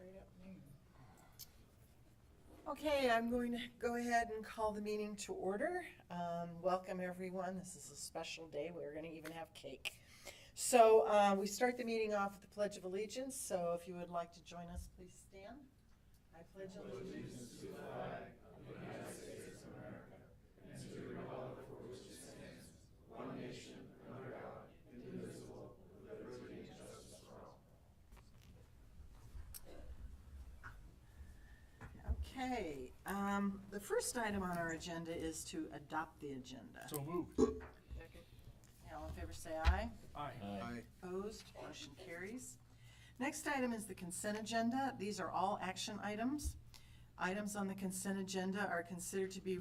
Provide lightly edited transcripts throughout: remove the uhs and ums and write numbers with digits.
right up noon. Okay, I'm going to go ahead and call the meeting to order. Welcome, everyone. This is a special day. We're going to even have cake. So we start the meeting off with the Pledge of Allegiance. So if you would like to join us, please stand. I pledge allegiance to the flag of the United States of America and to the republic for which it stands, one nation, under God, indivisible, with liberty and justice for all. Okay, the first item on our agenda is to adopt the agenda. So moved. Second. All in favor say aye. Aye. Opposed, motion carries. Next item is the consent agenda. These are all action items. Items on the consent agenda are considered to be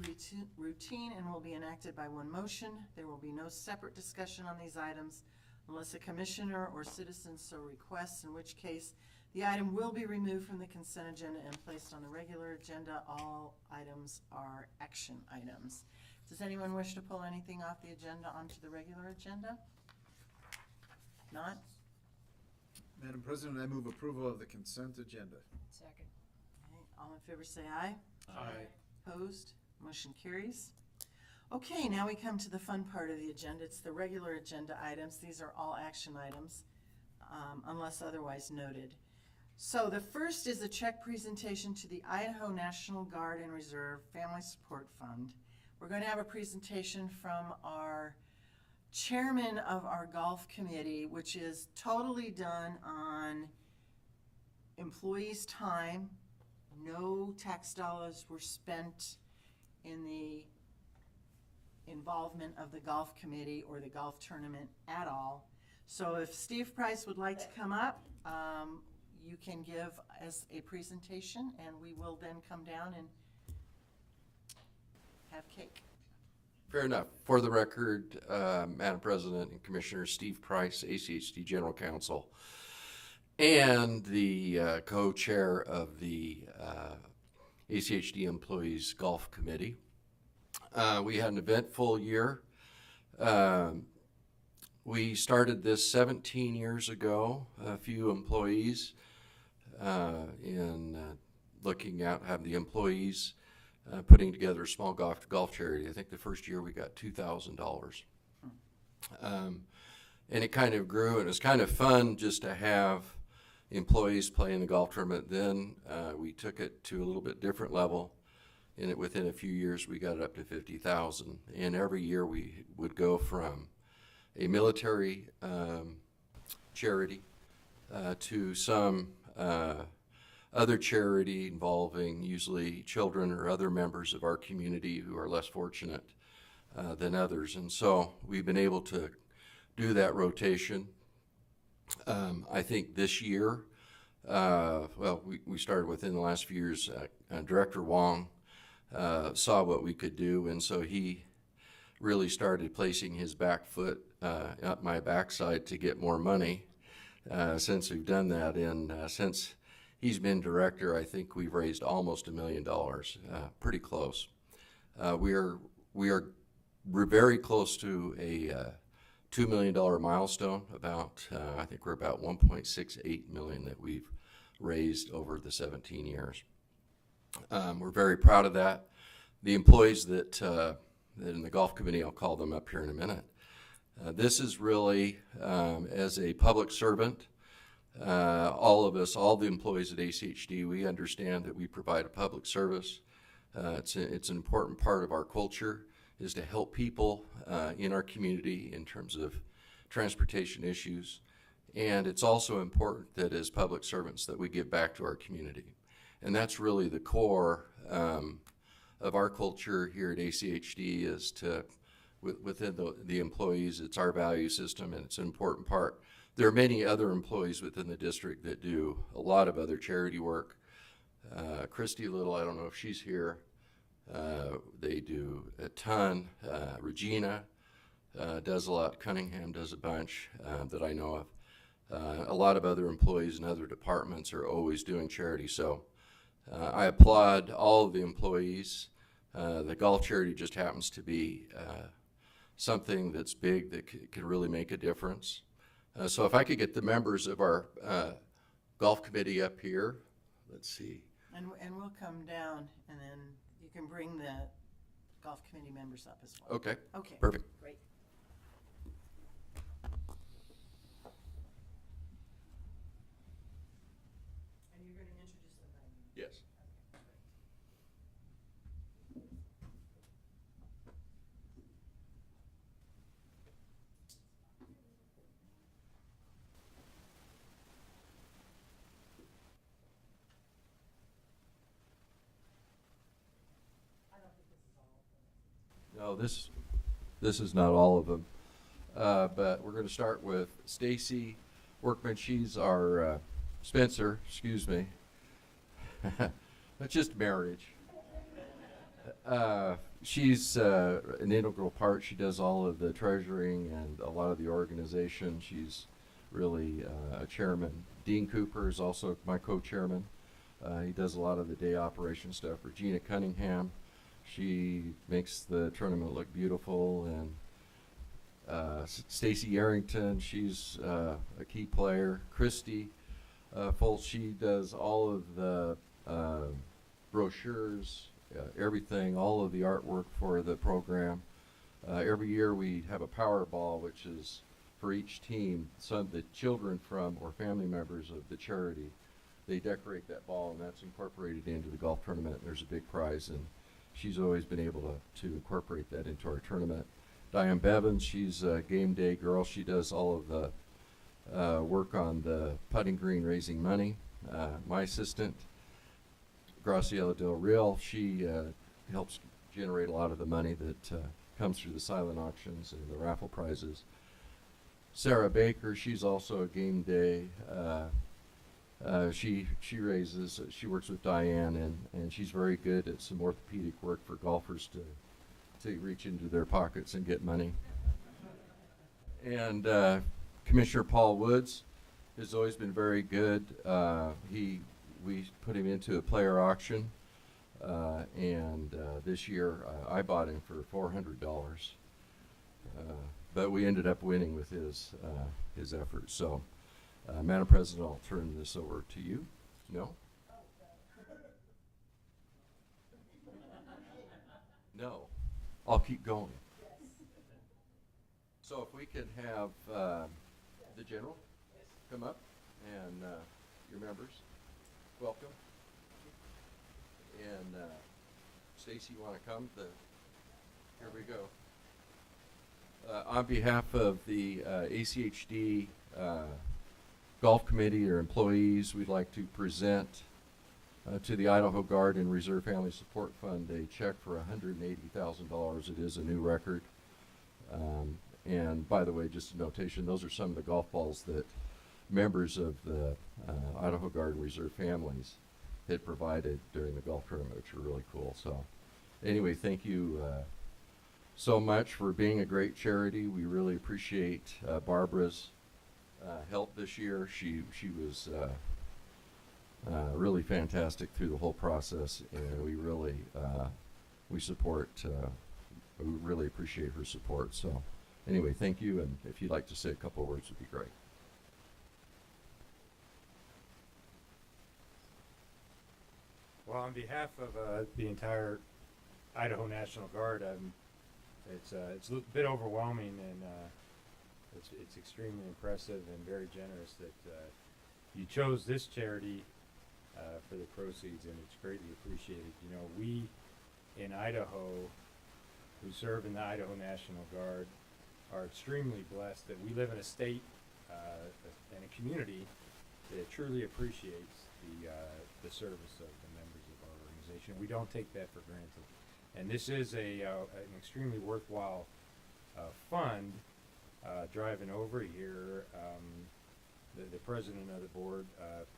routine and will be enacted by one motion. There will be no separate discussion on these items unless a commissioner or citizen so requests, in which case the item will be removed from the consent agenda and placed on the regular agenda. All items are action items. Does anyone wish to pull anything off the agenda onto the regular agenda? Not? Madam President, I move approval of the consent agenda. Second. Okay, all in favor say aye. Aye. Opposed? Motion carries. Okay, now we come to the fun part of the agenda. It's the regular agenda items. These are all action items, unless otherwise noted. So the first is a check presentation to the Idaho National Guard and Reserve Family Support Fund. We're going to have a presentation from our chairman of our golf committee, which is totally done on employees' time. No tax dollars were spent in the involvement of the golf committee or the golf tournament at all. So if Steve Price would like to come up, you can give as a presentation, and we will then come down and have cake. Fair enough. For the record, Madam President and Commissioner, Steve Price, ACHD General Counsel, and the co-chair of the ACHD Employees Golf Committee. We had an eventful year. We started this 17 years ago, a few employees, in looking at have the employees putting together a small golf charity. I think the first year we got $2,000. And it kind of grew, and it was kind of fun just to have employees play in the golf tournament. Then we took it to a little bit different level, and within a few years we got it up to 50,000. And every year we would go from a military charity to some other charity involving usually children or other members of our community who are less fortunate than others. And so we've been able to do that rotation. I think this year, we started within the last few years, Director Wong saw what we could do, and so he really started placing his back foot up my backside to get more money since we've done that. And since he's been director, I think we've raised almost $1 million, pretty close. We're very close to a $2 million milestone. I think we're about 1.68 million that we've raised over the 17 years. We're very proud of that. The employees that in the golf committee, I'll call them up here in a minute. This is really, as a public servant, all of us, all the employees at ACHD, we understand that we provide a public service. It's an important part of our culture, is to help people in our community in terms of transportation issues. And it's also important that as public servants that we give back to our community. And that's really the core of our culture here at ACHD, is to, within the employees, it's our value system, and it's an important part. There are many other employees within the district that do a lot of other charity work. Christy Little, I don't know if she's here. They do a ton. Regina does a lot. Cunningham does a bunch that I know of. A lot of other employees in other departments are always doing charity. So I applaud all of the employees. The golf charity just happens to be something that's big that can really make a difference. So if I could get the members of our golf committee up here, let's see. And we'll come down, and then you can bring the golf committee members up as well. Okay, Okay. perfect. Great. And you're going to introduce them by name? Yes. No, this is not all of them. But we're going to start with Stacy Workman. She's our Spencer, excuse me. That's just marriage. She's an integral part. She does all of the treasuring and a lot of the organization. She's really a chairman. Dean Cooper is also my co-chairman. He does a lot of the day operation stuff. Regina Cunningham, she makes the tournament look beautiful. And Stacy Arrington, she's a key player. Christy Foltz, she does all of the brochures, everything, all of the artwork for the program. Every year we have a Powerball, which is for each team. Some of the children from or family members of the charity, they decorate that ball, and that's incorporated into the golf tournament. And there's a big prize, and she's always been able to incorporate that into our tournament. Diane Bevins, she's a game day girl. She does all of the work on the putting green, raising money. My assistant, Graciela Del Real, she helps generate a lot of the money that comes through the silent auctions and the raffle prizes. Sarah Baker, she's also a game day. She raises, she works with Diane, and she's very good at some orthopedic work for golfers to reach into their pockets and get money. And Commissioner Paul Woods has always been very good. We put him into a player auction, and this year I bought him for $400. But we ended up winning with his efforts. So, Madam President, I'll turn this over to you. No? No. I'll keep going. So if we could have the general come up and your members, welcome. And Stacy, you want to come? Here we go. On behalf of the ACHD Golf Committee or employees, we'd like to present to the Idaho Guard and Reserve Family Support Fund a check for $180,000. It is a new record. And by the way, just a notation, those are some of the golf balls that members of the Idaho Guard and Reserve families had provided during the golf tournament, which were really cool. So anyway, thank you so much for being a great charity. We really appreciate Barbara's help this year. She was really fantastic through the whole process, and we really we really appreciate her support. So anyway, thank you, and if you'd like to say a couple of words, would be great. Well, on behalf of the entire Idaho National Guard, it's a bit overwhelming, and it's extremely impressive and very generous that you chose this charity for the proceeds, and it's greatly appreciated. You know, we in Idaho who serve in the Idaho National Guard are extremely blessed that we live in a state and a community that truly appreciates the service of the members of our organization. We don't take that for granted. And this is an extremely worthwhile fund. Driving over here, the president of the board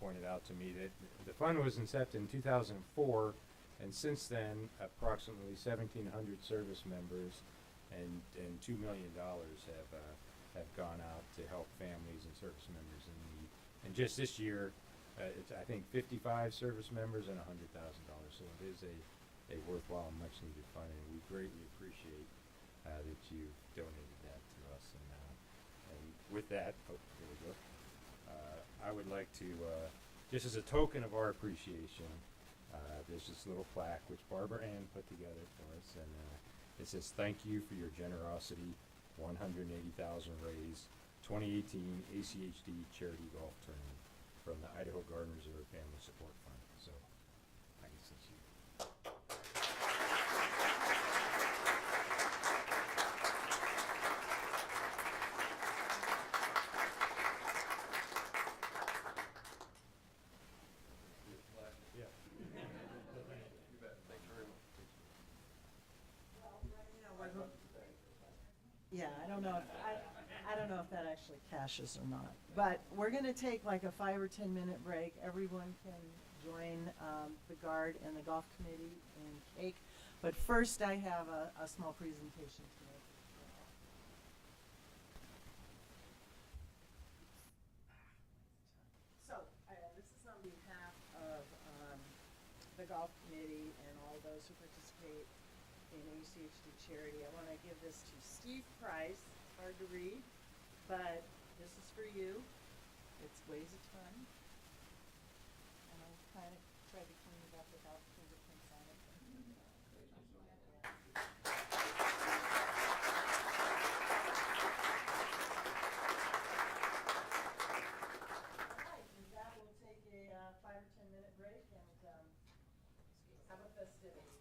pointed out to me that the fund was incepted in 2004, and since then, approximately 1,700 service members and $2 million have gone out to help families and service members in need. And just this year, it's I think 55 service members and $100,000. So it is a worthwhile, much needed fund, and we greatly appreciate that you've donated that to us. And with that, here we go. I would like to just as a token of our appreciation, there's this little plaque which Barbara Ann put together for us, and it says, "Thank you for your generosity, 180,000 raised, 2018 ACHD Charity Golf Tournament from the Idaho Garden Reserve Family Support Fund." So, I guess it's you. Yeah, I don't know if, I don't know if that actually cashes or not. But we're gonna take like a 5 or 10 minute break. Everyone can join, the guard and the golf committee and cake. But first, I have a small presentation to make. So, this is on behalf of, the golf committee and all those who participate in ACHD charity. I want to give this to Steve Price. It's hard to read, but this is for you. It weighs a ton. And I kind of tried to clean it up without fingerprints on it. All right, with that, we'll take a 5 or 10 minute break and have a festivity.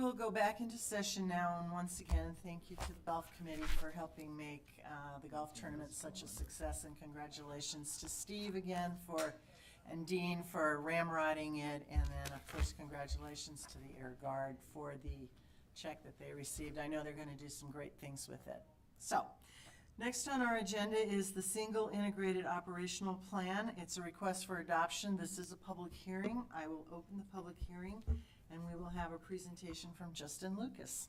will go back into session now, and once again, thank you to the golf committee for helping make the golf tournament such a success, and congratulations to Steve again and Dean for ramrodding it, and then, of course, congratulations to the Air Guard for the check that they received. I know they're going to do some great things with it. So, next on our agenda is the Single Integrated Operational Plan. It's a request for adoption. This is a public hearing. I will open the public hearing, and we will have a presentation from Justin Lucas.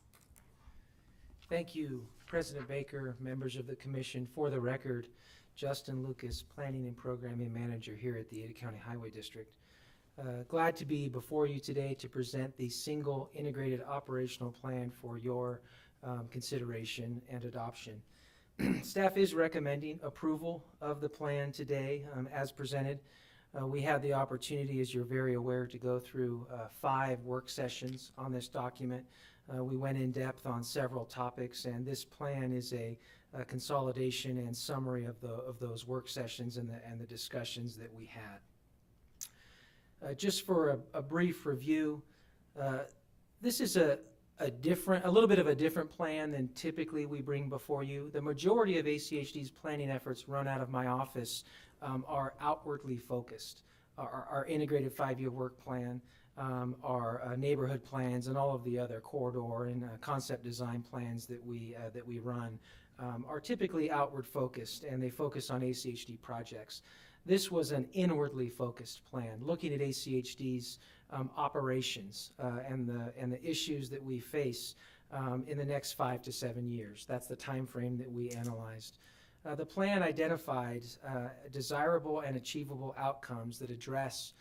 Thank you, President Baker, members of the commission. For the record, Justin Lucas, Planning and Programming Manager here at the Ada County Highway District. Glad to be before you today to present the Single Integrated Operational Plan for your consideration and adoption. Staff is recommending approval of the plan today as presented. We had the opportunity, as you're very aware, to go through 5 work sessions on this document. We went in depth on several topics, and this plan is a consolidation and summary of those work sessions and the discussions that we had. Just for a brief review, this is a little bit of a different plan than typically we bring before you. The majority of ACHD's planning efforts run out of my office are outwardly focused. Our integrated 5-year work plan, our neighborhood plans, and all of the other corridor and concept design plans that we run are typically outward focused, and they focus on ACHD projects. This was an inwardly focused plan, looking at ACHD's operations and the issues that we face in the next 5 to 7 years. That's the time frame that we analyzed. The plan identified desirable and achievable outcomes that address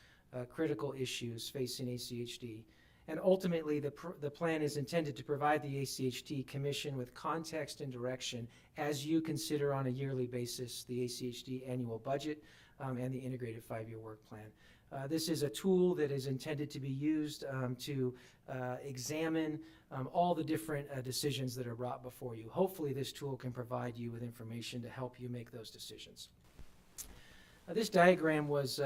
critical issues facing ACHD. And ultimately, the plan is intended to provide the ACHD Commission with context and direction as you consider on a yearly basis the ACHD annual budget and the integrated 5-year work plan. This is a tool that is intended to be used to examine all the different decisions that are brought before you. Hopefully, this tool can provide you with information to help you make those decisions. This diagram was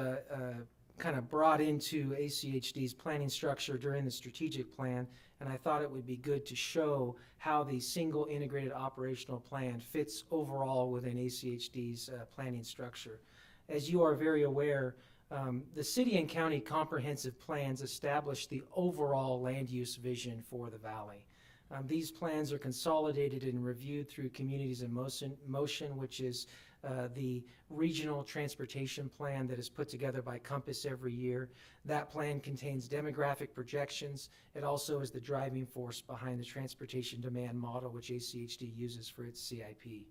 kind of brought into ACHD's planning structure during the strategic plan, and I thought it would be good to show how the single integrated operational plan fits overall within ACHD's planning structure. As you are very aware, the city and county comprehensive plans establish the overall land use vision for the valley. These plans are consolidated and reviewed through Communities in Motion, which is the regional transportation plan that is put together by Compass every year. That plan contains demographic projections. It also is the driving force behind the transportation demand model, which ACHD uses for its CIP.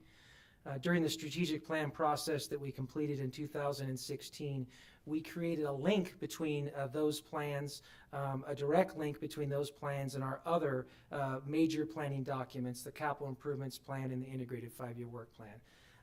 During the strategic plan process that we completed in 2016, we created a link between those plans, a direct link between those plans and our other major planning documents, the Capital Improvements Plan and the Integrated 5-Year Work Plan.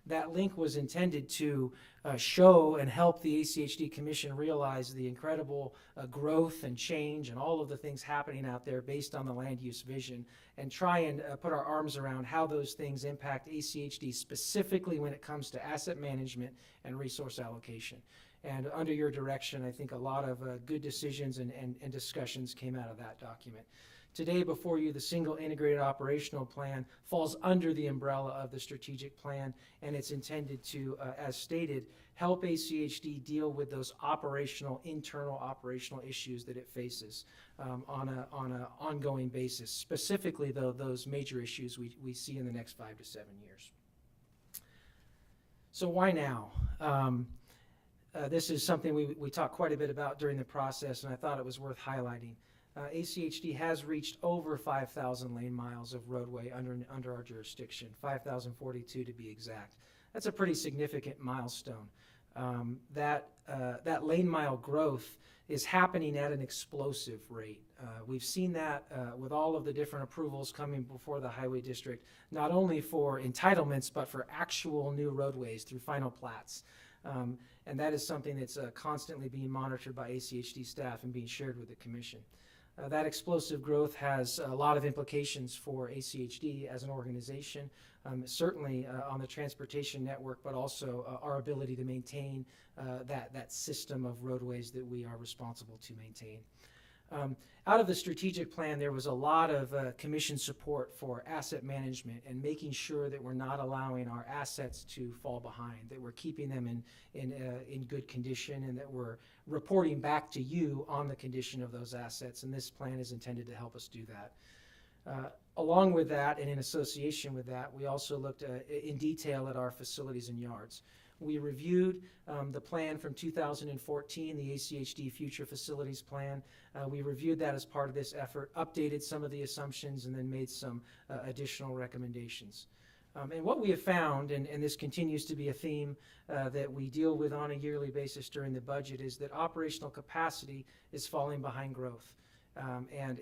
That link was intended to show and help the ACHD Commission realize the incredible growth and change and all of the things happening out there based on the land use vision, and try and put our arms around how those things impact ACHD specifically when it comes to asset management and resource allocation. And under your direction, I think a lot of good decisions and discussions came out of that document. Today before you, the single integrated operational plan falls under the umbrella of the strategic plan, and it's intended to, as stated, help ACHD deal with those internal operational issues that it faces on an ongoing basis, specifically though those major issues we see in the next 5 to 7 years. So why now? This is something we talked quite a bit about during the process, and I thought it was worth highlighting. ACHD has reached over 5,000 lane miles of roadway under our jurisdiction, 5,042 to be exact. That's a pretty significant milestone. That lane mile growth is happening at an explosive rate. We've seen that with all of the different approvals coming before the Highway District, not only for entitlements, but for actual new roadways through final plats. And that is something that's constantly being monitored by ACHD staff and being shared with the Commission. That explosive growth has a lot of implications for ACHD as an organization, certainly on the transportation network, but also our ability to maintain that system of roadways that we are responsible to maintain. Out of the strategic plan, there was a lot of commission support for asset management and making sure that we're not allowing our assets to fall behind, that we're keeping them in good condition, and that we're reporting back to you on the condition of those assets. And this plan is intended to help us do that. Along with that, and in association with that, we also looked in detail at our facilities and yards. We reviewed the plan from 2014, the ACHD Future Facilities Plan. We reviewed that as part of this effort, updated some of the assumptions, and then made some additional recommendations. And what we have found, and this continues to be a theme that we deal with on a yearly basis during the budget, is that operational capacity is falling behind growth. And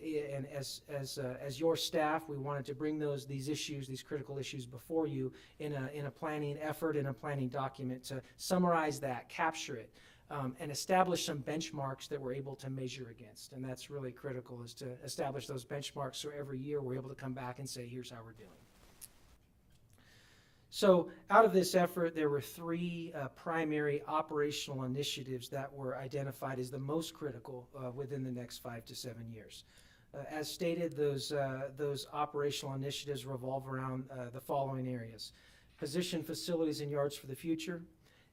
as your staff, we wanted to bring these issues, these critical issues before you in a planning effort, in a planning document to summarize that, capture it, and establish some benchmarks that we're able to measure against. And that's really critical, is to establish those benchmarks so every year we're able to come back and say, here's how we're doing. So out of this effort, there were three primary operational initiatives that were identified as the most critical within the next 5 to 7 years. As stated, those operational initiatives revolve around the following areas: position facilities and yards for the future,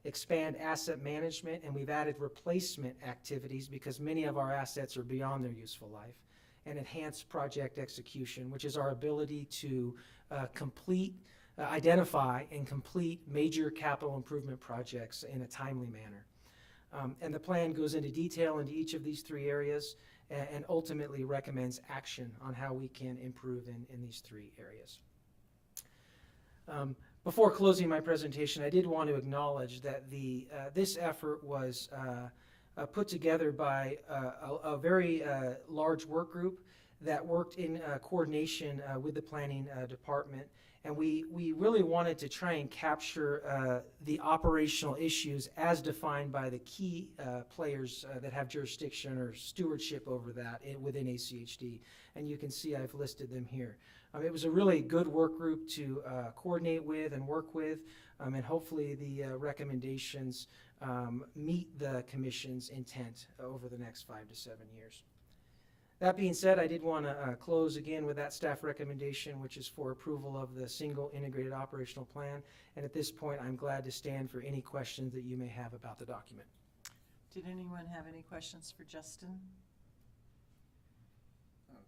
expand asset management, and we've added replacement activities because many of our assets are beyond their useful life, and enhance project execution, which is our ability to identify and complete major capital improvement projects in a timely manner. And the plan goes into detail into each of these three areas and ultimately recommends action on how we can improve in these three areas. Before closing my presentation, I did want to acknowledge that this effort was put together by a very large work group that worked in coordination with the planning department. And we really wanted to try and capture the operational issues as defined by the key players that have jurisdiction or stewardship over that within ACHD. And you can see I've listed them here. It was a really good work group to coordinate with and work with, and hopefully the recommendations meet the Commission's intent over the next 5 to 7 years. That being said, I did want to close again with that staff recommendation, which is for approval of the single integrated operational plan. And at this point, I'm glad to stand for any questions that you may have about the document. Did anyone have any questions for Justin?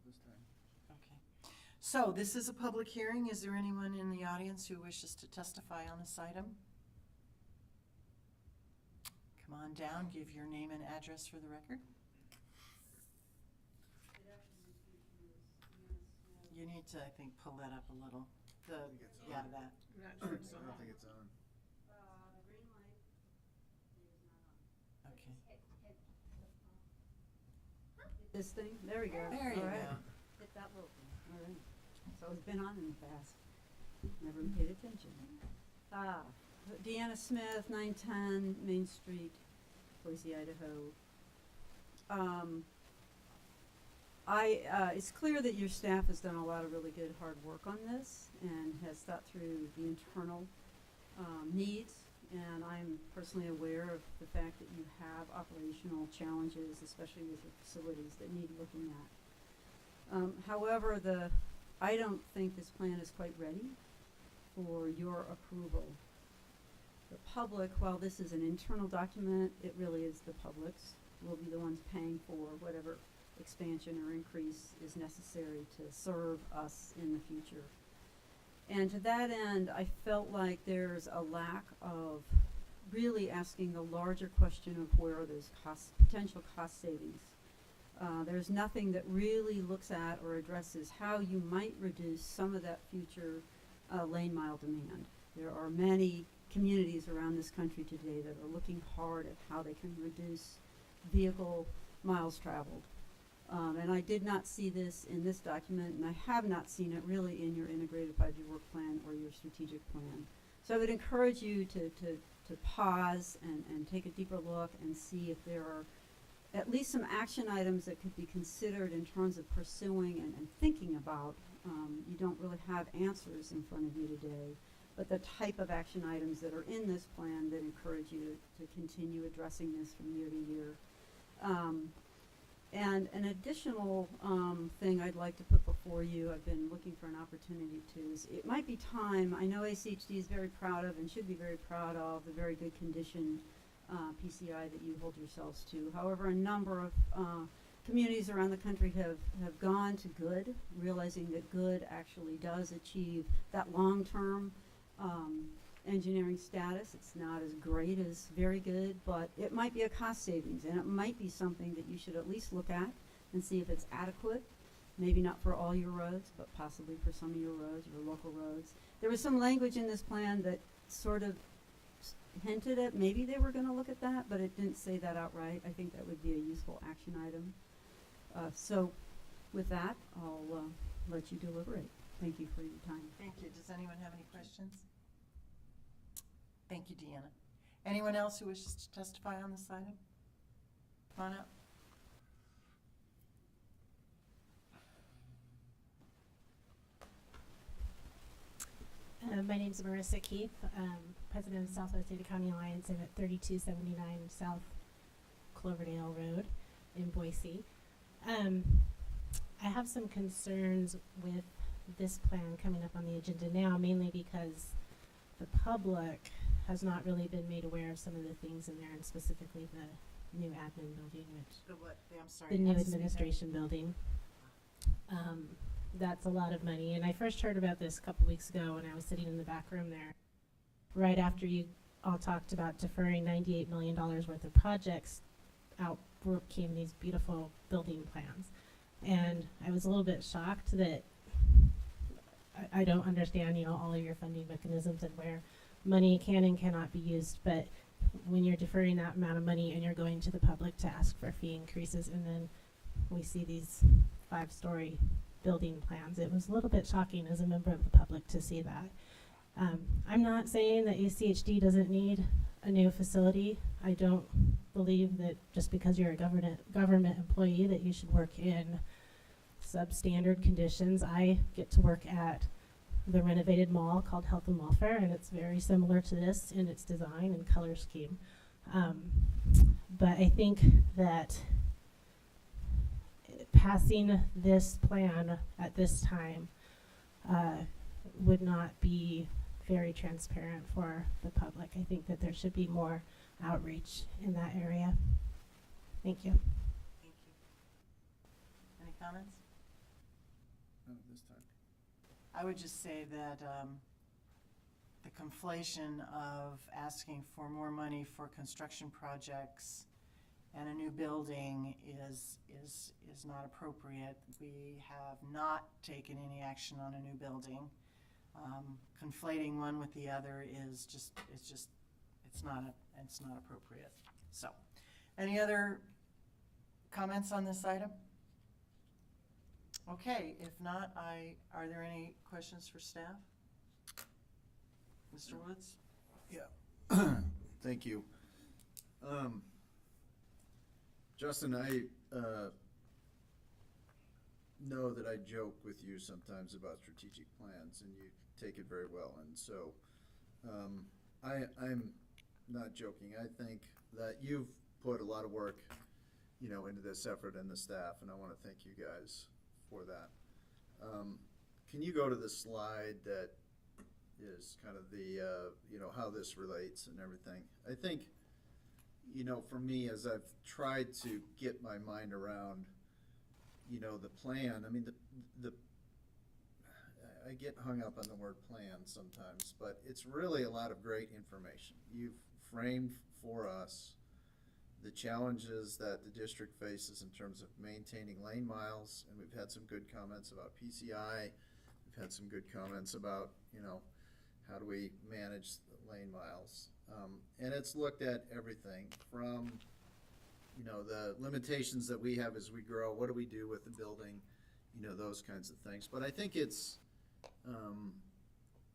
This time. Okay. So this is a public hearing. Is there anyone in the audience who wishes to testify on this item? Come on down, give your name and address for the record. You need to, I think, pull that up a little. think it's on. Yeah, that. I don't think it's on. Okay. This thing, there we go. There you All right. go. Hit that little thing, all right. So it's been on in the past, never paid attention. Deanna Smith, 910 Main Street, Boise, Idaho. It's clear that your staff has done a lot of really good hard work on this and has thought through the internal needs. And I'm personally aware of the fact that you have operational challenges, especially with your facilities, that need looking at. However, I don't think this plan is quite ready for your approval. The public, while this is an internal document, it really is the public's. Will be the ones paying for whatever expansion or increase is necessary to serve us in the future. And to that end, I felt like there's a lack of really asking the larger question of where are those potential cost savings. There's nothing that really looks at or addresses how you might reduce some of that future lane mile demand. There are many communities around this country today that are looking hard at how they can reduce vehicle miles traveled. And I did not see this in this document, and I have not seen it really in your integrated 5-year work plan or your strategic plan. So I would encourage you to pause and take a deeper look and see if there are at least some action items that could be considered in terms of pursuing and thinking about. You don't really have answers in front of you today, but the type of action items that are in this plan that encourage you to continue addressing this from year to year. And an additional thing I'd like to put before you, I've been looking for an opportunity to, is it might be time, I know ACHD is very proud of and should be very proud of the very good condition PCI that you hold yourselves to. However, a number of communities around the country have gone to good, realizing that good actually does achieve that long-term engineering status. It's not as great as very good, but it might be a cost savings, and it might be something that you should at least look at and see if it's adequate. Maybe not for all your roads, but possibly for some of your roads, your local roads. There was some language in this plan that sort of hinted at maybe they were going to look at that, but it didn't say that outright. I think that would be a useful action item. So with that, I'll let you deliberate. Thank you for your time. Thank you. Does anyone have any questions? Thank you, Deanna. Anyone else who wishes to testify on this item? Come on up. My name is Marissa Keith, president of Southwest Ada County Alliance. I'm at 3279 South Cloverdale Road in Boise. I have some concerns with this plan coming up on the agenda now, mainly because the public has not really been made aware of some of the things in there, and specifically the new admin building, which The what? I'm sorry. the new Yes, administration building. That's a lot of money, and I first heard about this a couple weeks ago when I was sitting in the back room there, right after you all talked about deferring $98 million worth of projects. Out came these beautiful building plans, and I was a little bit shocked that I don't understand, all of your funding mechanisms and where money can and cannot be used, but when you're deferring that amount of money and you're going to the public to ask for fee increases, and then we see these 5-story building plans, it was a little bit shocking as a member of the public to see that. I'm not saying that ACHD doesn't need a new facility. I don't believe that just because you're a government employee that you should work in substandard conditions. I get to work at the renovated mall called Health and Welfare, and it's very similar to this in its design and color scheme. But I think that passing this plan at this time would not be very transparent for the public. I think that there should be more outreach in that area. Thank you. Thank you. Any comments? Not at this time. I would just say that the conflation of asking for more money for construction projects and a new building is not appropriate. We have not taken any action on a new building. Conflating one with the other is it's not appropriate. So, any other comments on this item? Okay, if not, are there any questions for staff? Mr. Woods? Thank you. Justin, I know that I joke with you sometimes about strategic plans, and you take it very well. And so I'm not joking. I think that you've put a lot of work, into this effort and the staff, and I want to thank you guys for that. Can you go to the slide that is kind of the, how this relates and everything? I think, for me, as I've tried to get my mind around, the plan, I mean, I get hung up on the word plan sometimes, but it's really a lot of great information. You've framed for us the challenges that the district faces in terms of maintaining lane miles, and we've had some good comments about PCI. We've had some good comments about, how do we manage the lane miles? And it's looked at everything from, the limitations that we have as we grow. What do we do with the building? Those kinds of things. But I think it's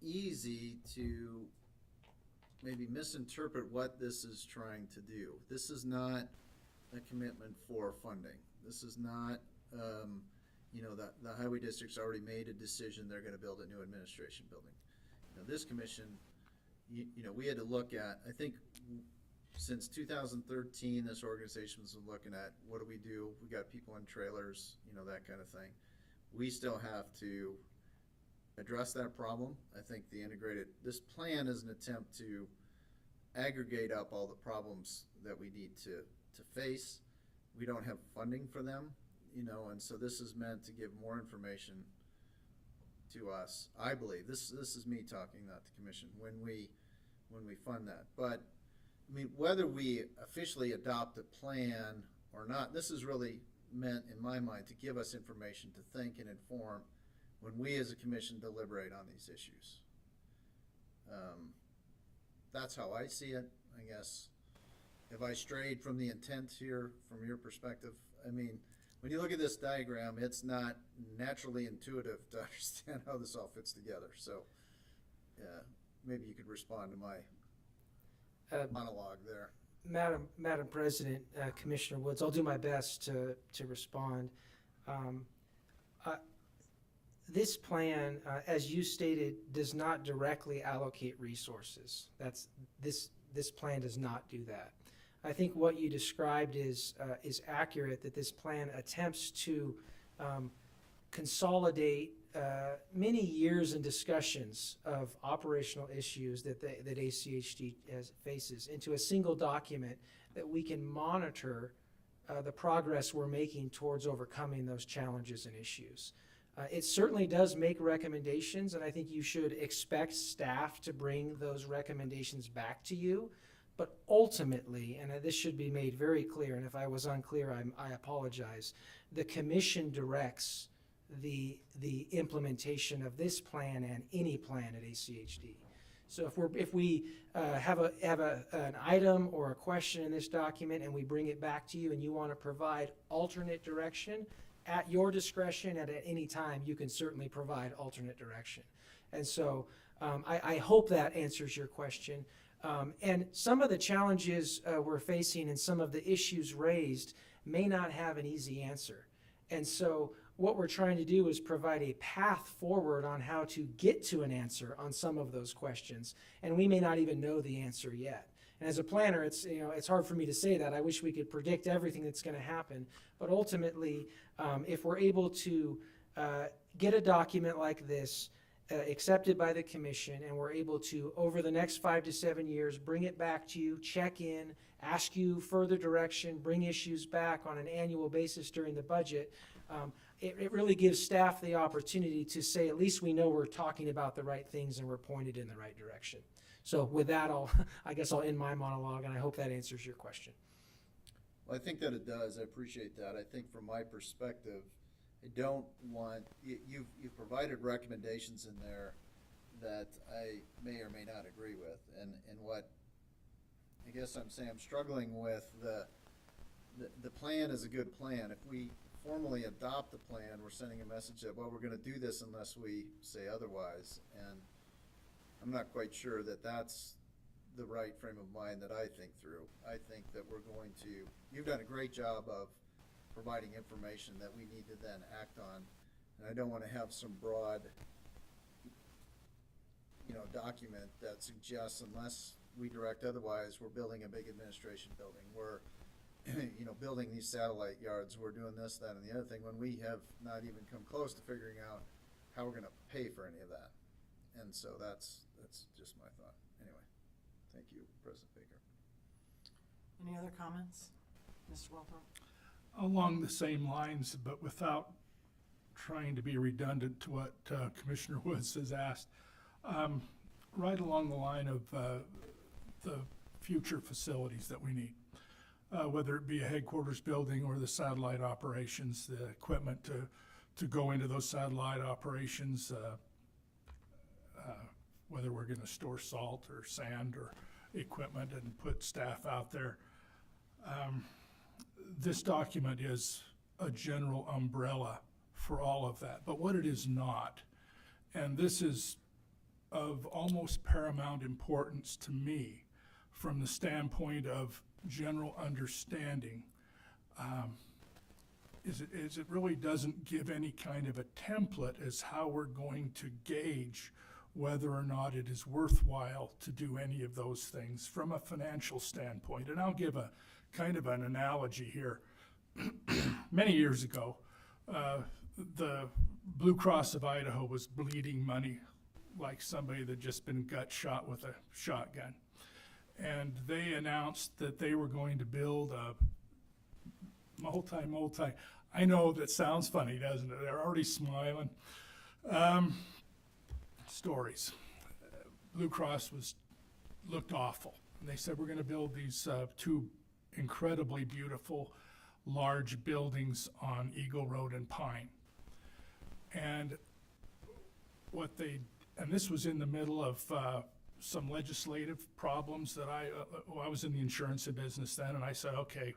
easy to maybe misinterpret what this is trying to do. This is not a commitment for funding. This is not, the highway district's already made a decision they're going to build a new administration building. This commission, we had to look at, I think since 2013, this organization's been looking at what do we do? We got people in trailers, you know, that kind of thing. We still have to address that problem. I think this plan is an attempt to aggregate up all the problems that we need to face. We don't have funding for them, you know, and so this is meant to give more information to us. I believe this is me talking, not the commission, when we fund that. But I mean, whether we officially adopt a plan or not, this is really meant, in my mind, to give us information to think and inform when we as a commission deliberate on these issues. That's how I see it, I guess. Have I strayed from the intent here from your perspective? I mean, when you look at this diagram, it's not naturally intuitive to understand how this all fits together. So maybe you could respond to my monologue there. Madam President, Commissioner Woods, I'll do my best to respond. This plan, as you stated, does not directly allocate resources. This plan does not do that. I think what you described is accurate, that this plan attempts to consolidate many years and discussions of operational issues that ACHD faces into a single document that we can monitor the progress we're making towards overcoming those challenges and issues. It certainly does make recommendations, and I think you should expect staff to bring those recommendations back to you. But ultimately, and this should be made very clear, and if I was unclear, I apologize, the commission directs the implementation of this plan and any plan at ACHD. So if we have an item or a question in this document and we bring it back to you and you want to provide alternate direction, at your discretion and at any time, you can certainly provide alternate direction. And so I hope that answers your question. And some of the challenges we're facing and some of the issues raised may not have an easy answer. And so what we're trying to do is provide a path forward on how to get to an answer on some of those questions. And we may not even know the answer yet. And as a planner, it's hard for me to say that. I wish we could predict everything that's going to happen. But ultimately, if we're able to get a document like this accepted by the commission, and we're able to, over the next 5 to 7 years, bring it back to you, check in, ask you further direction, bring issues back on an annual basis during the budget, it really gives staff the opportunity to say, at least we know we're talking about the right things and we're pointed in the right direction. So with that, I guess I'll end my monologue, and I hope that answers your question. Well, I think that it does. I appreciate that. I think from my perspective, I don't want, you've provided recommendations in there that I may or may not agree with. And what I guess I'm saying, I'm struggling with the plan is a good plan. If we formally adopt the plan, we're sending a message that, well, we're going to do this unless we say otherwise. And I'm not quite sure that that's the right frame of mind that I think through. I think that you've done a great job of providing information that we need to then act on. And I don't want to have some broad, document that suggests unless we direct otherwise, we're building a big administration building. We're, building these satellite yards. We're doing this, that, and the other thing when we have not even come close to figuring out how we're going to pay for any of that. And so that's just my thought. Anyway, thank you, President Baker. Any other comments? Mr. Walthall? Along the same lines, but without trying to be redundant to what Commissioner Woods has asked, right along the line of the future facilities that we need, whether it be a headquarters building or the satellite operations, the equipment to go into those satellite operations, whether we're going to store salt or sand or equipment and put staff out there. This document is a general umbrella for all of that, but what it is not, and this is of almost paramount importance to me from the standpoint of general understanding, is it really doesn't give any kind of a template as how we're going to gauge whether or not it is worthwhile to do any of those things from a financial standpoint. And I'll give a kind of an analogy here. Many years ago, the Blue Cross of Idaho was bleeding money like somebody that just been gut shot with a shotgun. And they announced that they were going to build a multi, I know that sounds funny, doesn't it? They're already smiling. Stories. Blue Cross looked awful. And they said, we're going to build these two incredibly beautiful, large buildings on Eagle Road and Pine. And this was in the middle of some legislative problems that I was in the insurance business then, and I said, okay,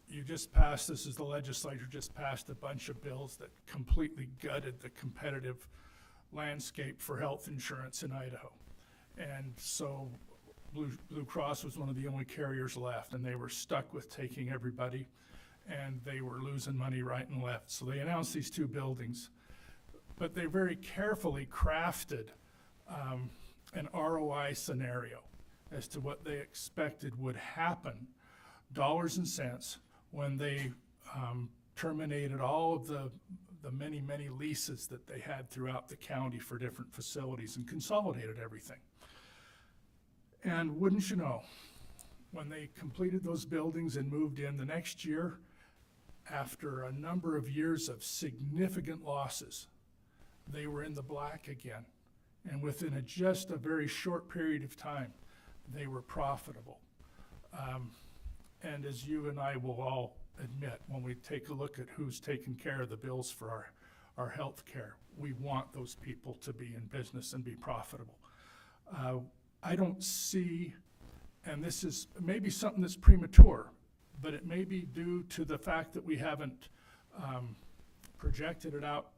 you just passed, this is the legislature just passed a bunch of bills that completely gutted the competitive landscape for health insurance in Idaho. And so Blue Cross was one of the only carriers left, and they were stuck with taking everybody, and they were losing money right and left. So they announced these two buildings, but they very carefully crafted an ROI scenario as to what they expected would happen, dollars and cents, when they terminated all of the many, many leases that they had throughout the county for different facilities and consolidated everything. And wouldn't you know, when they completed those buildings and moved in the next year, after a number of years of significant losses, they were in the black again. And within just a very short period of time, they were profitable. And as you and I will all admit, when we take a look at who's taking care of the bills for our health care, we want those people to be in business and be profitable. I don't see, and this is maybe something that's premature, but it may be due to the fact that we haven't projected it out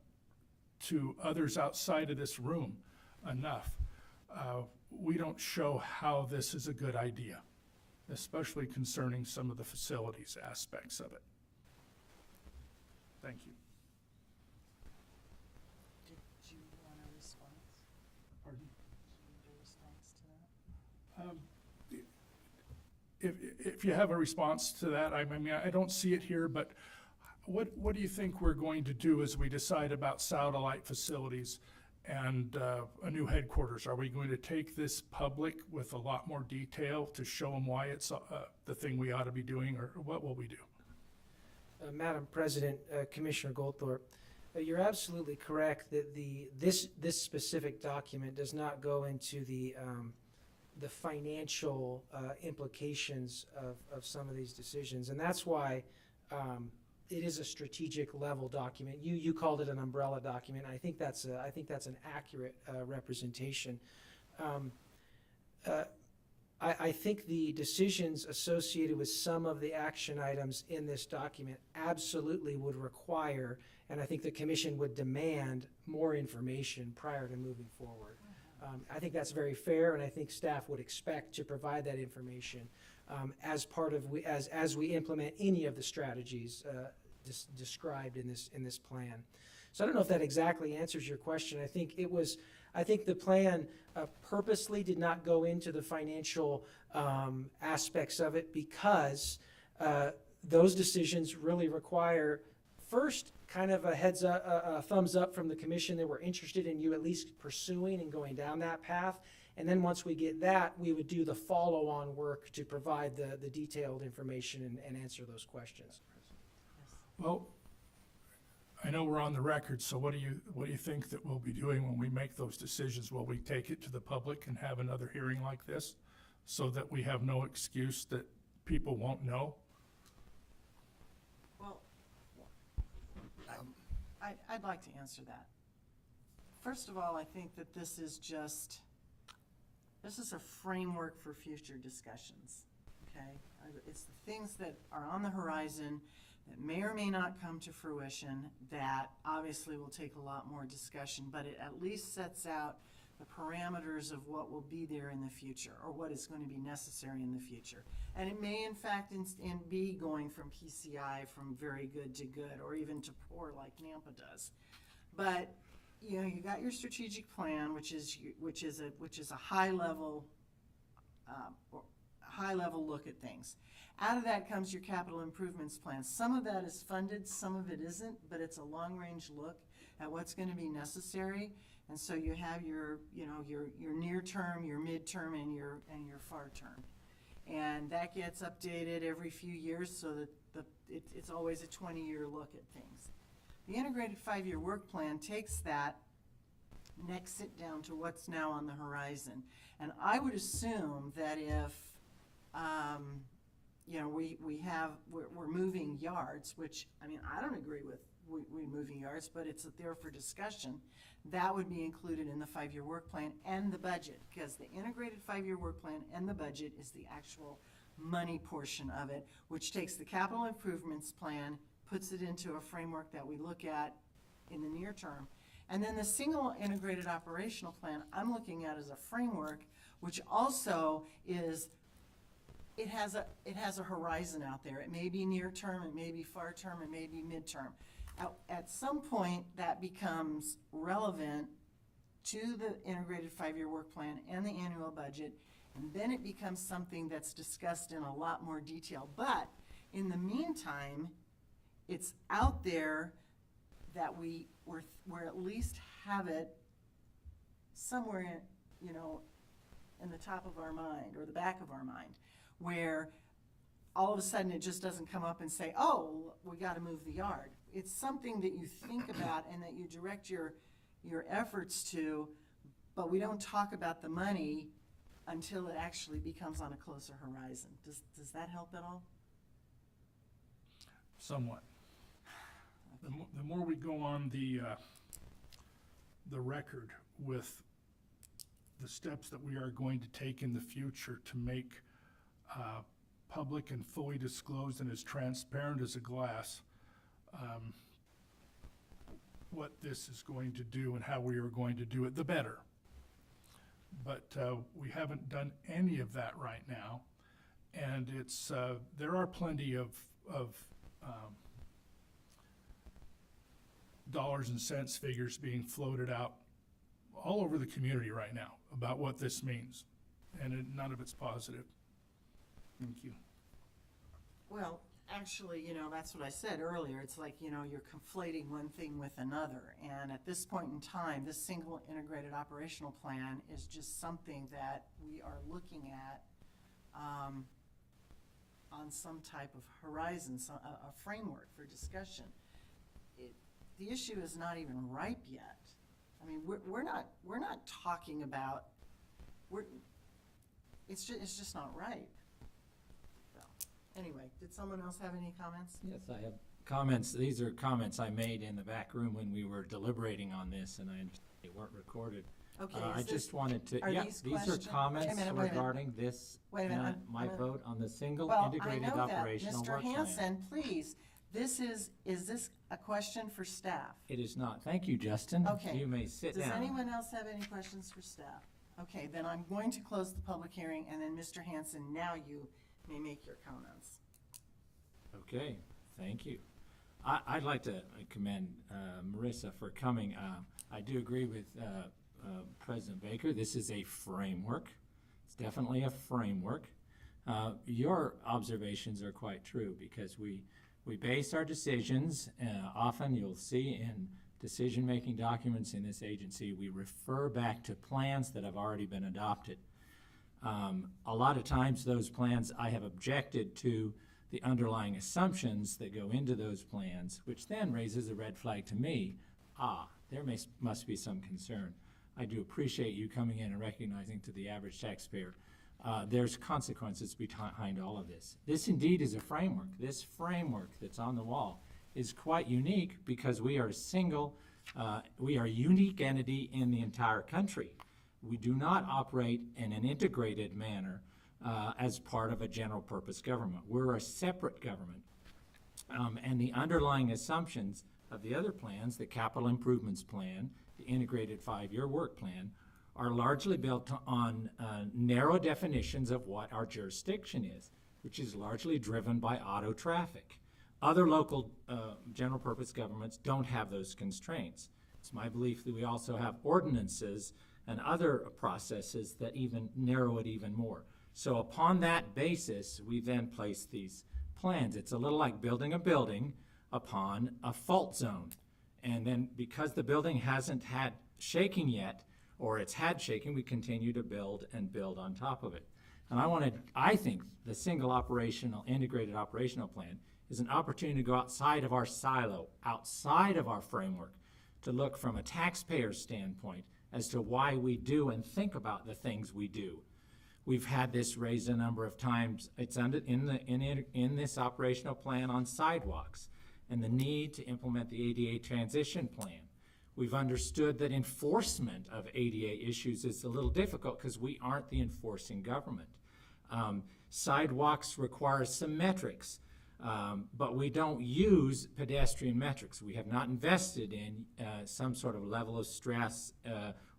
to others outside of this room enough. We don't show how this is a good idea, especially concerning some of the facilities aspects of it. Thank you. Did you want a response? Pardon? Did you need a response to that? If you have a response to that, I mean, I don't see it here, but what do you think we're going to do as we decide about satellite facilities and a new headquarters? Are we going to take this public with a lot more detail to show them why it's the thing we ought to be doing, or what will we do? Madam President, Commissioner Goldthorpe, you're absolutely correct that this specific document does not go into the financial implications of some of these decisions, and that's why it is a strategic level document. You called it an umbrella document. I think that's an accurate representation. I think the decisions associated with some of the action items in this document absolutely would require, and I think the commission would demand, more information prior to moving forward. I think that's very fair, and I think staff would expect to provide that information as part of as we implement any of the strategies described in this plan. So I don't know if that exactly answers your question. I think the plan purposely did not go into the financial aspects of it because those decisions really require, first, kind of a thumbs up from the commission that we're interested in you at least pursuing and going down that path. And then once we get that, we would do the follow-on work to provide the detailed information and answer those questions. Well, I know we're on the record, so what do you think that we'll be doing when we make those decisions? Will we take it to the public and have another hearing like this so that we have no excuse that people won't know? Well, I'd like to answer that. First of all, I think that this is a framework for future discussions, okay? It's the things that are on the horizon that may or may not come to fruition that obviously will take a lot more discussion, but it at least sets out the parameters of what will be there in the future or what is going to be necessary in the future. And it may in fact be going from PCI from very good to good or even to poor like Nampa does. But you know, you got your strategic plan, which is a high level look at things. Out of that comes your capital improvements plan. Some of that is funded, some of it isn't, but it's a long range look at what's going to be necessary. And so you have your near term, your midterm, and your far term. And that gets updated every few years so that it's always a 20-year look at things. The integrated 5-year work plan takes that next sit down to what's now on the horizon. And I would assume that if, we're moving yards, which, I mean, I don't agree with we moving yards, but it's there for discussion, that would be included in the 5-year work plan and the budget, because the integrated 5-year work plan and the budget is the actual money portion of it, which takes the capital improvements plan, puts it into a framework that we look at in the near term. And then the single integrated operational plan I'm looking at as a framework, which also is, it has a horizon out there. It may be near term, it may be far term, it may be midterm. At some point, that becomes relevant to the integrated 5-year work plan and the annual budget, and then it becomes something that's discussed in a lot more detail. But in the meantime, it's out there that we're at least have it somewhere, in the top of our mind or the back of our mind, where all of a sudden it just doesn't come up and say, oh, we got to move the yard. It's something that you think about and that you direct your efforts to, but we don't talk about the money until it actually becomes on a closer horizon. Does that help at all? Somewhat. The more we go on the record with the steps that we are going to take in the future to make public and fully disclosed and as transparent as a glass what this is going to do and how we are going to do it, the better. But we haven't done any of that right now, and it's there are plenty of dollars and cents figures being floated out all over the community right now about what this means, and none of it's positive. Thank you. Well, actually, that's what I said earlier. It's like, you're conflating one thing with another. And at this point in time, this single integrated operational plan is just something that we are looking at on some type of horizon, a framework for discussion. The issue is not even ripe yet. I mean, we're not talking about, it's just not ripe. Anyway, did someone else have any comments? Yes, I have comments. These are comments I made in the back room when we were deliberating on this, and I understand they weren't recorded. Okay, I just wanted to, are yeah, these these are questions- comments Wait a minute, wait a minute. regarding this, Wait a minute, my I'm- vote on the single Well, integrated I know that, operational Mr. work plan. Hanson, please, is this a question for staff? It is not. Thank you, Justin. Okay. You may sit Does down. anyone else have any questions for staff? Okay, then I'm going to close the public hearing, and then Mr. Hanson, now you may make your comments. Okay, thank you. I'd like to commend Marissa for coming. I do agree with President Baker. This is a framework. It's definitely a framework. Your observations are quite true because we base our decisions. Often you'll see in decision-making documents in this agency, we refer back to plans that have already been adopted. A lot of times those plans, I have objected to the underlying assumptions that go into those plans, which then raises a red flag to me. There must be some concern. I do appreciate you coming in and recognizing to the average taxpayer there's consequences behind all of this. This indeed is a framework. This framework that's on the wall is quite unique because we are we are a unique entity in the entire country. We do not operate in an integrated manner as part of a general purpose government. We're a separate government. And the underlying assumptions of the other plans, the capital improvements plan, the integrated 5-year work plan, are largely built on narrow definitions of what our jurisdiction is, which is largely driven by auto traffic. Other local general purpose governments don't have those constraints. It's my belief that we also have ordinances and other processes that even narrow it even more. So upon that basis, we then place these plans. It's a little like building a building upon a fault zone. And then because the building hasn't had shaking yet, or it's had shaking, we continue to build and build on top of it. And I think the single integrated operational plan is an opportunity to go outside of our silo, outside of our framework, to look from a taxpayer standpoint as to why we do and think about the things we do. We've had this raised a number of times. It's in this operational plan on sidewalks and the need to implement the ADA transition plan. We've understood that enforcement of ADA issues is a little difficult because we aren't the enforcing government. Sidewalks require some metrics, but we don't use pedestrian metrics. We have not invested in some sort of level of stress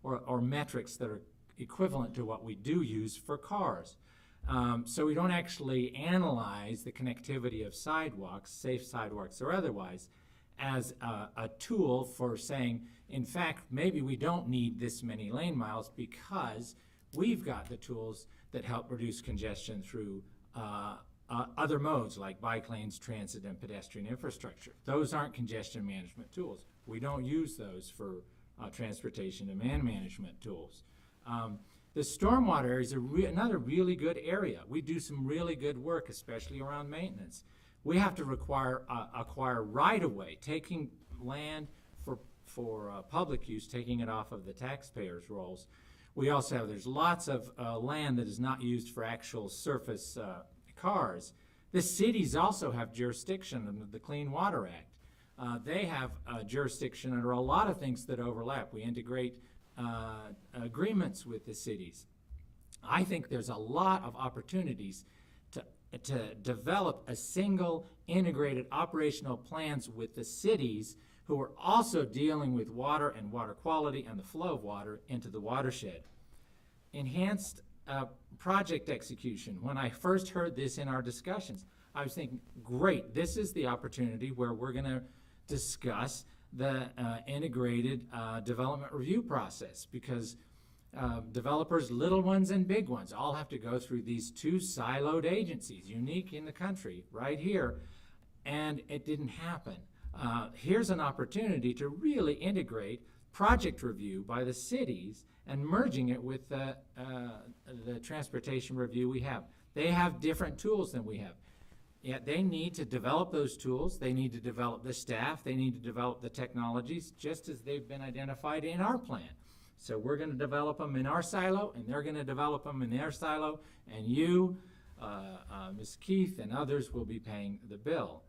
or metrics that are equivalent to what we do use for cars. So we don't actually analyze the connectivity of sidewalks, safe sidewalks or otherwise, as a tool for saying, in fact, maybe we don't need this many lane miles because we've got the tools that help reduce congestion through other modes like bike lanes, transit, and pedestrian infrastructure. Those aren't congestion management tools. We don't use those for transportation demand management tools. The stormwater area is another really good area. We do some really good work, especially around maintenance. We have to acquire right-of-way, taking land for public use, taking it off of the taxpayers' rolls. We also have, there's lots of land that is not used for actual surface cars. The cities also have jurisdiction under the Clean Water Act. They have jurisdiction under a lot of things that overlap. We integrate agreements with the cities. I think there's a lot of opportunities to develop a single integrated operational plans with the cities who are also dealing with water and water quality and the flow of water into the watershed. Enhanced project execution. When I first heard this in our discussions, I was thinking, great, this is the opportunity where we're going to discuss the integrated development review process, because developers, little ones and big ones, all have to go through these two siloed agencies, unique in the country, right here, and it didn't happen. Here's an opportunity to really integrate project review by the cities and merging it with the transportation review we have. They have different tools than we have. Yet they need to develop those tools, they need to develop the staff, they need to develop the technologies, just as they've been identified in our plan. So we're going to develop them in our silo, and they're going to develop them in their silo, and you, Ms. Keith, and others will be paying the bill.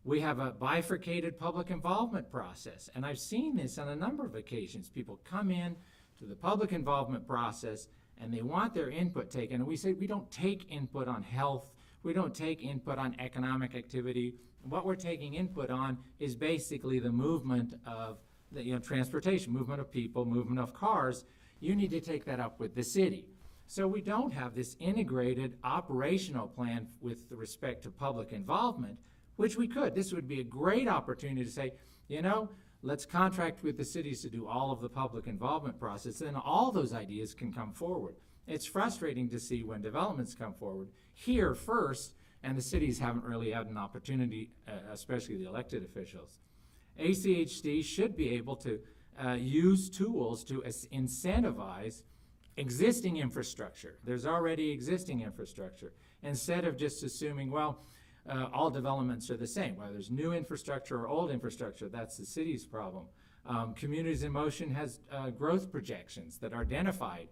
We have a bifurcated public involvement process, and I've seen this on a number of occasions. People come in to the public involvement process, and they want their input taken, and we say we don't take input on health, we don't take input on economic activity. What we're taking input on is basically the movement of the transportation, movement of people, movement of cars. You need to take that up with the city. So we don't have this integrated operational plan with respect to public involvement, which we could. This would be a great opportunity to say, let's contract with the cities to do all of the public involvement process, and all those ideas can come forward. It's frustrating to see when developments come forward here first, and the cities haven't really had an opportunity, especially the elected officials. ACHD should be able to use tools to incentivize existing infrastructure. There's already existing infrastructure, instead of just assuming, all developments are the same. Whether there's new infrastructure or old infrastructure, that's the city's problem. Communities in Motion has growth projections that are identified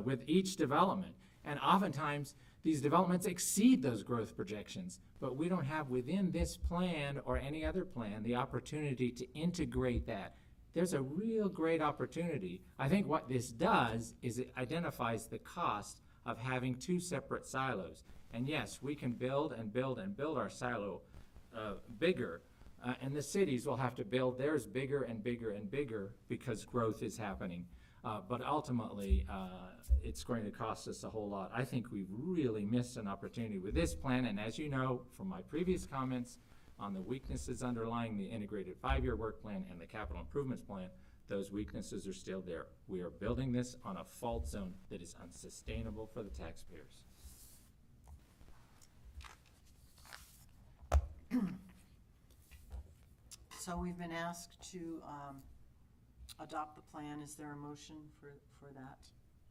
with each development. And oftentimes, these developments exceed those growth projections, but we don't have within this plan or any other plan the opportunity to integrate that. There's a real great opportunity. I think what this does is it identifies the cost of having two separate silos. And yes, we can build and build and build our silo bigger, and the cities will have to build theirs bigger and bigger and bigger because growth is happening. But ultimately, it's going to cost us a whole lot. I think we've really missed an opportunity with this plan, and as you know from my previous comments on the weaknesses underlying the integrated 5-year work plan and the capital improvements plan, those weaknesses are still there. We are building this on a fault zone that is unsustainable for the taxpayers. So we've been asked to adopt the plan. Is there a motion for that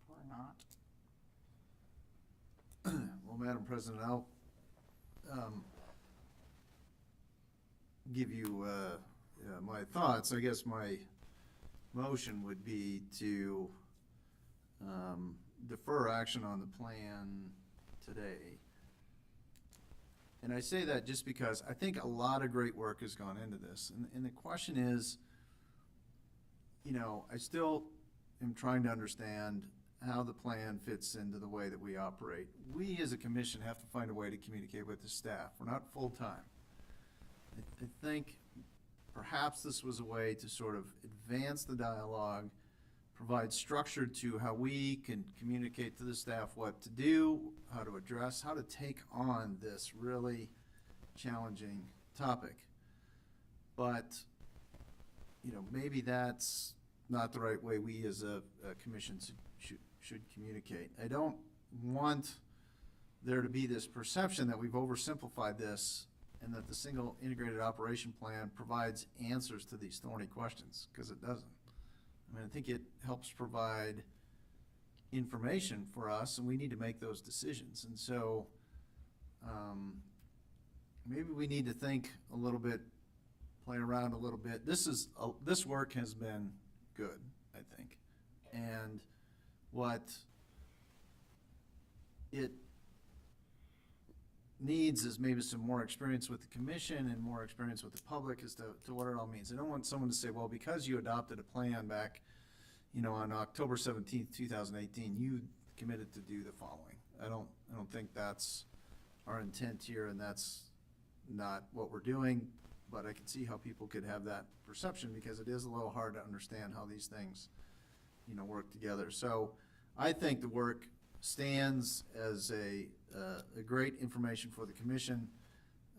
or not? Well, Madam President, I'll give you my thoughts. I guess my motion would be to defer action on the plan today. And I say that just because I think a lot of great work has gone into this. And the question is, you know, I still am trying to understand how the plan fits into the way that we operate. We as a commission have to find a way to communicate with the staff. We're not full-time. I think perhaps this was a way to sort of advance the dialogue, provide structure to how we can communicate to the staff what to do, how to address, how to take on this really challenging topic. But, you know, maybe that's not the right way we as a commission should communicate. I don't want there to be this perception that we've oversimplified this and that the single integrated operation plan provides answers to these thorny questions, because it doesn't. I mean, I think it helps provide information for us, and we need to make those decisions. And so maybe we need to think a little bit, play around a little bit. This work has been good, I think. And what it needs is maybe some more experience with the commission and more experience with the public as to what it all means. I don't want someone to say, well, because you adopted a plan back, you know, on October 17th, 2018, you committed to do the following. I don't think that's our intent here, and that's not what we're doing, but I can see how people could have that perception, because it is a little hard to understand how these things, you know, work together. So I think the work stands as a great information for the commission.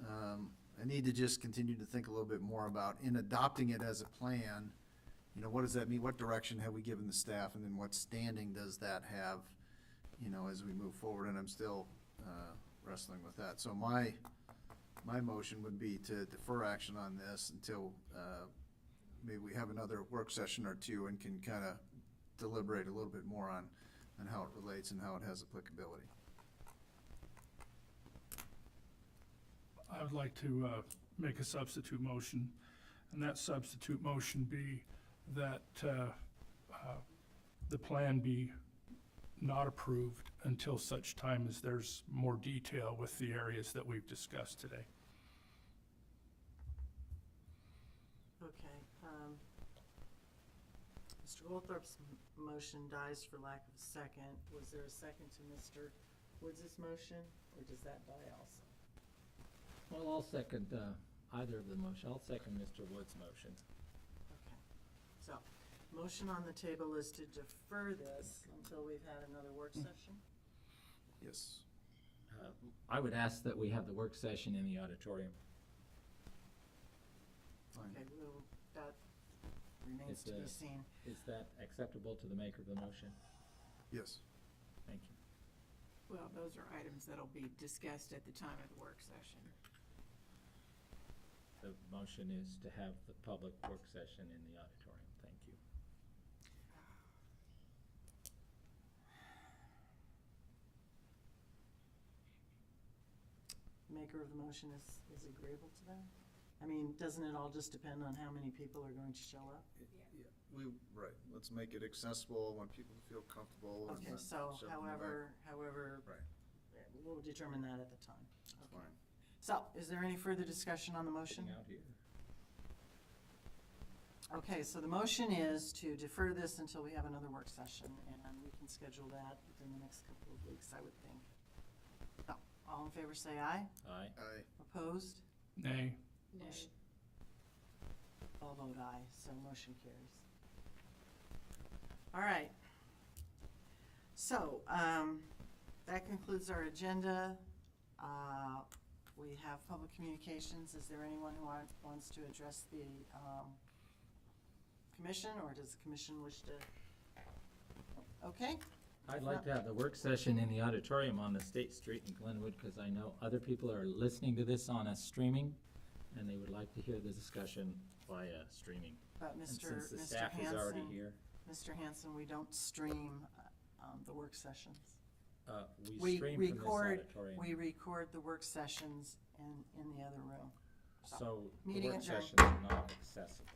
I need to just continue to think a little bit more about, in adopting it as a plan, you know, what does that mean? What direction have we given the staff, and then what standing does that have, you know, as we move forward? And I'm still wrestling with that. So my motion would be to defer action on this until maybe we have another work session or two and can kind of deliberate a little bit more on how it relates and how it has applicability. I would like to make a substitute motion, and that substitute motion be that the plan be not approved until such time as there's more detail with the areas that we've discussed today. Okay. Mr. Goldthorpe's motion dies for lack of a second. Was there a second to Mr. Woods' motion, or does that die also? Well, I'll second either of the motion. I'll second Mr. Wood's motion. Okay. So, motion on the table is to defer this until we've had another work session? Yes. I would ask that we have the work session in the auditorium. Fine. Okay, well, that remains to be seen. Is that acceptable to the maker of the motion? Yes. Thank you. Well, those are items that'll be discussed at the time of the work session. The motion is to have the public work session in the auditorium. Thank you. Maker of the motion is agreeable to that? I mean, doesn't it all just depend on how many people are going to show up? Yeah, right. Let's make it accessible when people feel comfortable. and Okay, not so shove them in the back. however, Right. we'll determine that at the time. That's Okay. fine. So, is there any further discussion on the motion? Sitting out here. Okay, so the motion is to defer this until we have another work session, and we can schedule that within the next couple of weeks, I would think. So, all in favor say aye. Aye. Aye. Opposed? Nay. Motion- All vote aye, so motion carries. All right. So, that concludes our agenda. We have public communications. Is there anyone who wants to address the commission, or does the commission wish to? Okay, I'd like to have the work session in the auditorium on the State Street in Glenwood, because I know other people are listening to this on a streaming, and they would like to hear the discussion via streaming. but And Mr. since the Mr. staff is already Hanson, here, Mr. Hanson, we don't stream, the work sessions. we stream from this record- auditorium. We record the work sessions in the other room. So the Meeting work adjourned. sessions are not accessible.